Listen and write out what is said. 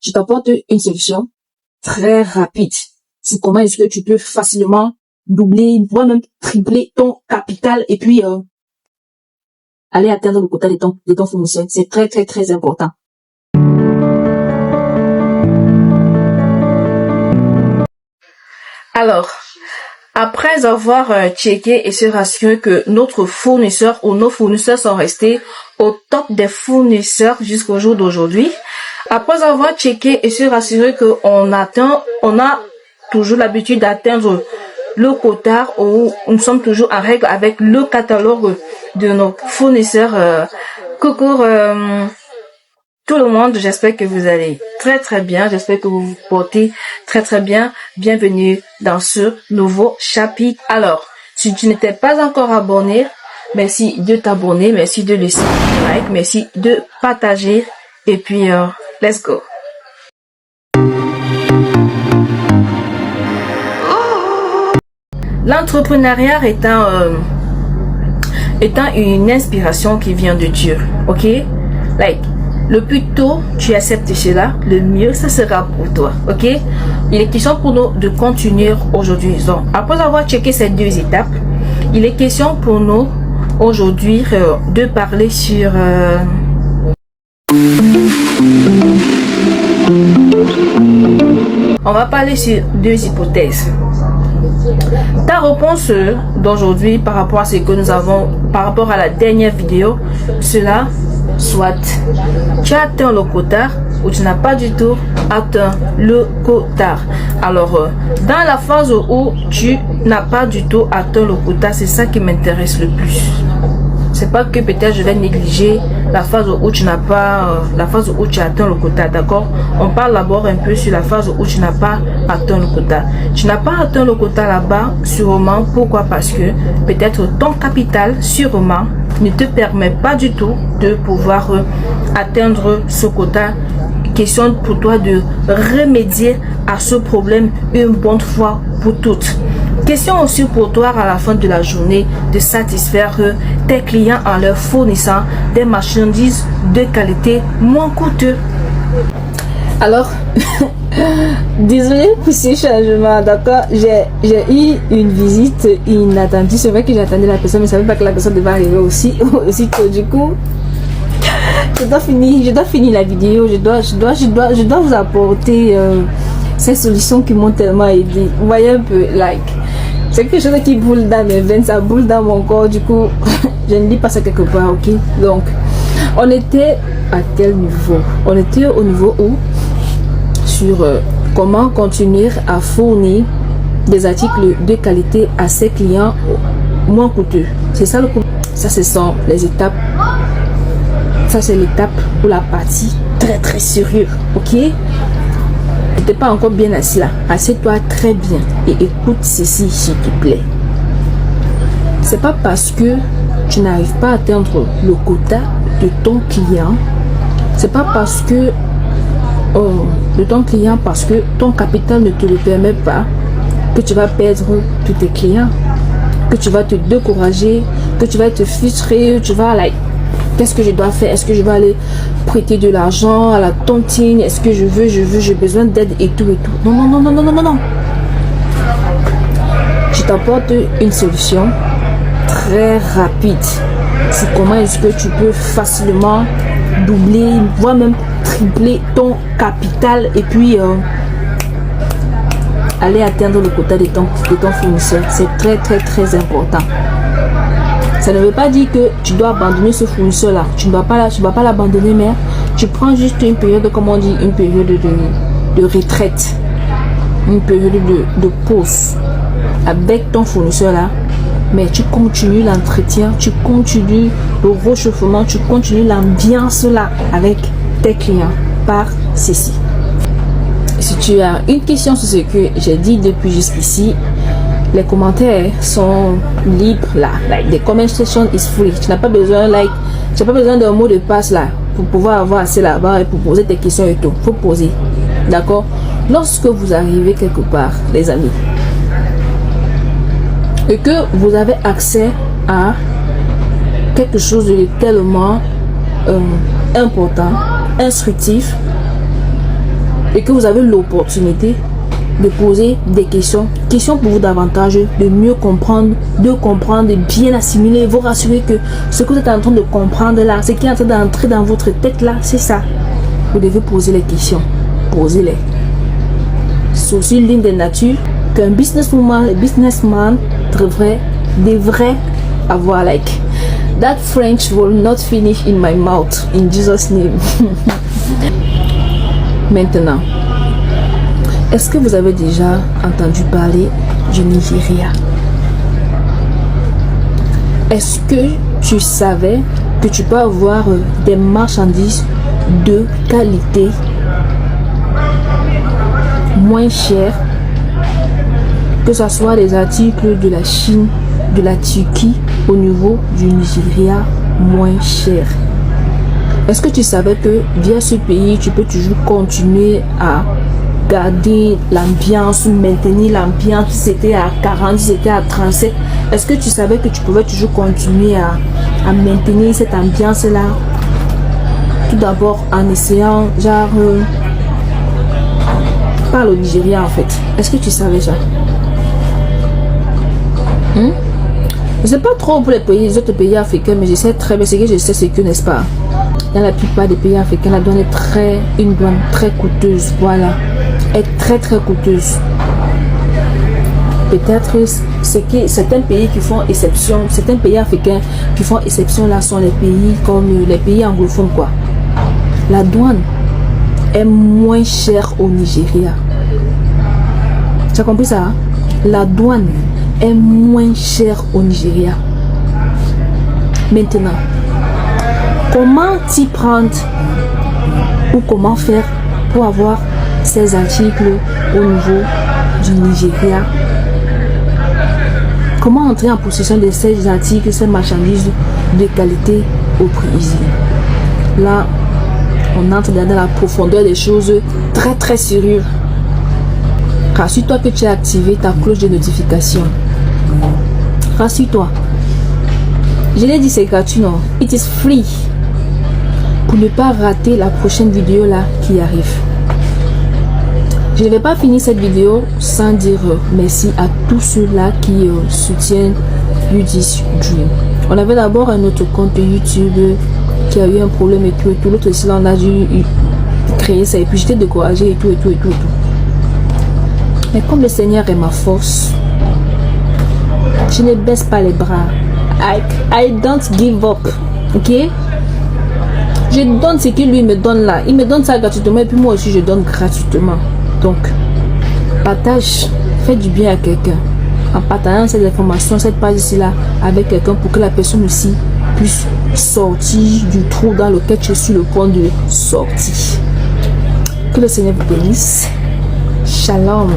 je t'apporte une solution très rapide. C'est comment est-ce que tu peux facilement doubler, voire même tripler ton capital et puis aller atteindre le quota de ton fournisseur. C'est très, très, très important. Alors, après avoir checké et se rassurer que notre fournisseur ou nos fournisseurs sont restés au top des fournisseurs jusqu'au jour d'aujourd'hui, après avoir checké et se rassurer que on a toujours l'habitude d'atteindre le quota ou nous sommes toujours en règle avec le catalogue de nos fournisseurs. Coucou tout le monde, j'espère que vous allez très très bien, j'espère que vous vous portez très très bien. Bienvenue dans ce nouveau chapitre. Alors, si tu n'étais pas encore abonné, merci de t'abonner, merci de laisser un like, merci de partager et puis let's go. L'entrepreneuriat étant une inspiration qui vient de Dieu, ok? Le plus tôt tu acceptes cela, le mieux ça sera pour toi, ok? Il est question pour nous de continuer aujourd'hui. Donc, après avoir checké ces deux étapes, il est question pour nous aujourd'hui de parler sur on va parler sur deux hypothèses. Ta réponse d'aujourd'hui par rapport à ce que nous avons, par rapport à la dernière vidéo, cela soit tu as atteint le quota ou tu n'as pas du tout atteint le quota. Alors, dans la phase où tu n'as pas du tout atteint le quota, c'est ça qui m'intéresse le plus. C'est pas que peut-être je vais négliger la phase où tu n'as pas, la phase où tu as atteint le quota, d'accord? On parle d'abord un peu sur la phase où tu n'as pas atteint le quota. Tu n'as pas atteint le quota là-bas, sûrement. Pourquoi? Parce que peut-être ton capital, sûrement, ne te permet pas du tout de pouvoir atteindre ce quota. Question pour toi de remédier à ce problème une bonne fois pour toutes. Question aussi pour toi à la fin de la journée de satisfaire tes clients en leur fournissant des marchandises de qualité moins coûteuses. Alors, désolé pour ces changements, d'accord? J'ai eu une visite inattendue. C'est vrai que j'attendais la personne, mais je ne savais pas que la personne devait arriver aussi tôt. Du coup, je dois finir la vidéo. Je dois vous apporter ces solutions qui m'ont tellement aidé. Vous voyez un peu, c'est quelque chose qui boule dans mes veines, ça boule dans mon corps. Du coup, je ne dis pas ça quelque part, ok? Donc, on était à quel niveau? On était au niveau où sur comment continuer à fournir des articles de qualité à ses clients moins coûteux. C'est ça le problème. Ça, ce sont les étapes. Ça, c'est l'étape ou la partie très très sérieuse, ok? Tu n'es pas encore bien assis là. Assieds-toi très bien et écoute ceci s'il te plaît. C'est pas parce que tu n'arrives pas à atteindre le quota de ton client, c'est pas parce que de ton client parce que ton capital ne te le permet pas que tu vas perdre tous tes clients, que tu vas te décourager, que tu vas te frustrer, tu vas qu'est-ce que je dois faire? Est-ce que je vais aller prêter de l'argent à la tontine? Est-ce que j'ai besoin d'aide et tout et tout? Non. Je t'apporte une solution très rapide. C'est comment est-ce que tu peux facilement doubler, voire même tripler ton capital et puis aller atteindre le quota de ton fournisseur. C'est très très très important. Ça ne veut pas dire que tu dois abandonner ce fournisseur là. Tu ne dois pas l'abandonner, mais tu prends juste une période, comme on dit, une période de retraite, une période de pause avec ton fournisseur là. Mais tu continues l'entretien, tu continues le réchauffement, tu continues l'ambiance là avec tes clients par ceci. Si tu as une question sur ce que j'ai dit depuis jusqu'ici, les commentaires sont libres là. The comment section is free. Tu n'as pas besoin d'un mot de passe là pour pouvoir avoir accès là-bas et pour poser tes questions et tout. Faut poser, d'accord? Lorsque vous arrivez quelque part, les amis, et que vous avez accès à quelque chose de tellement important, instructif, et que vous avez l'opportunité de poser des questions pour vous davantage, de mieux comprendre, de bien assimiler, vous rassurer que ce que vous êtes en train de comprendre là, ce qui est en train d'entrer dans votre tête là, c'est ça. Vous devez poser les questions, posez-les. C'est aussi l'une des natures qu'un businessman devrait avoir, like that French will not finish in my mouth in Jesus name. Maintenant, est-ce que vous avez déjà entendu parler du Nigeria? Est-ce que tu savais que tu peux avoir des marchandises de qualité moins chères, que ce soit des articles de la Chine, de la Turquie, au niveau du Nigeria, moins cher? Est-ce que tu savais que via ce pays, tu peux toujours continuer à garder l'ambiance, maintenir l'ambiance, si c'était à 40, si c'était à 37? Est-ce que tu savais que tu pouvais toujours continuer à maintenir cette ambiance-là? Tout d'abord en essayant, genre, parle au Nigeria en fait. Est-ce que tu savais ça? Je sais pas trop pour les autres pays africains, mais je sais très bien, ce que je sais, c'est que, n'est-ce pas, dans la plupart des pays africains, la douane est une douane très coûteuse, voilà, est très coûteuse. Peut-être certains pays qui font exception, certains pays africains qui font exception là sont les pays comme les pays anglophones quoi. La douane est moins chère au Nigeria. Tu as compris ça? Hein? La douane est moins chère au Nigeria. Maintenant, comment t'y prendre ou comment faire pour avoir ces articles au niveau du Nigeria? Comment entrer en possession de ces articles, ces marchandises de qualité au prix easy? Là, on entre dans la profondeur des choses très sérieuses. Rassure-toi que tu as activé ta cloche de notification. Rassure-toi. Je l'ai dit, c'est gratuit, non? It is free. Pour ne pas rater la prochaine vidéo là qui arrive. Je ne vais pas finir cette vidéo sans dire merci à tous ceux-là qui soutiennent UDIS Dream. On avait d'abord un autre compte YouTube qui a eu un problème et tout. L'autre ici, là, on a dû créer ça et puis j'étais découragée et tout. Mais comme le Seigneur est ma force, je ne baisse pas les bras. I don't give up. Ok? Je donne ce qu'il lui me donne là. Il me donne ça gratuitement et puis moi aussi je donne gratuitement. Donc, partage, fais du bien à quelqu'un. En partageant cette information, cette page ici là, avec quelqu'un pour que la personne aussi puisse sortir du trou dans lequel je suis le point de sortie. Que le Seigneur vous bénisse. Shalom.